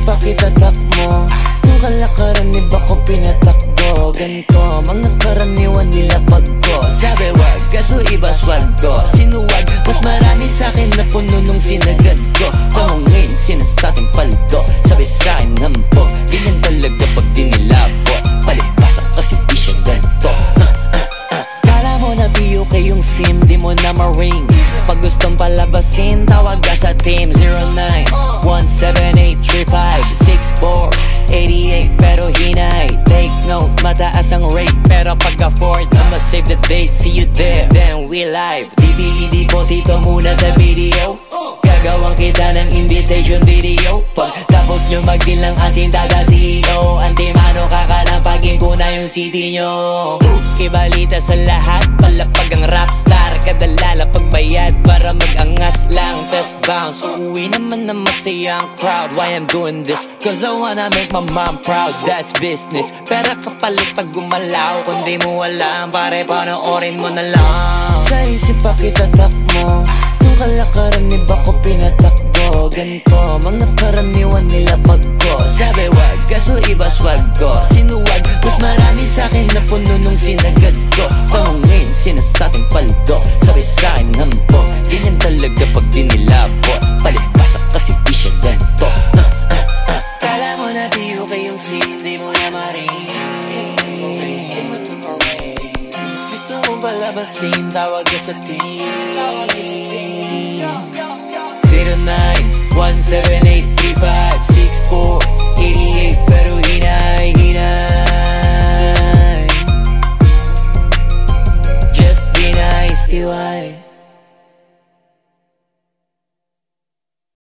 pa kita takmo, yung kalakaran iba ko pinatakbo. Ganto, mga karaniwan nila pagko. Sabi wag, kaso iba sweldo. Sinuwag, mas marami sa'kin na puno nung sinagad ko. Tamang ngayon, sinasa'kin paldo. Sabi sa'kin hampo, ganyan talaga pag dinilapot. Palibasa kasi di siya ganto. Kala mo na BUK yung SIM, di mo na ma-ring. Pag gustong palabasin, tawag ka sa team 0917835648 pero hinay. Take note, mataas ang rate, pero pag afford, I'ma save the date. See you there, then we live. Deposito muna sa video, gagawang kita ng invitation video. Pag tapos nyo mag-deal ng asin, dada CEO. Antimano, kakalampagin ko na yung CD nyo. Ibalita sa lahat, palapag ang rapstar. Kadalala pagbayad para mag-angas lang. Test bounce, uuwi naman na masayang crowd. Why I'm doing this? Cause I wanna make my mom proud. That's business. Pera kapalit pag gumalaw. Kung di mo alam, pare panoorin mo na lang. Sa isip pa kita takmo, yung kalakaran iba ko pinatakbo. Ganto, mga karaniwan nila pagko. Sabi wag, kaso iba sweldo. Sinuwag, mas marami sa'kin na puno nung sinagad ko. Tamang ngayon, sinasa'kin paldo. Sabi sa'kin hampo, ganyan talaga pag dinilapot. Palibasa kasi di siya ganto. Kala mo na BUK yung scene, di mo na ma-ring. Gusto mong palabasin, tawag ka sa team 0917835648 pero hinay, hinay. Just be nice, TY.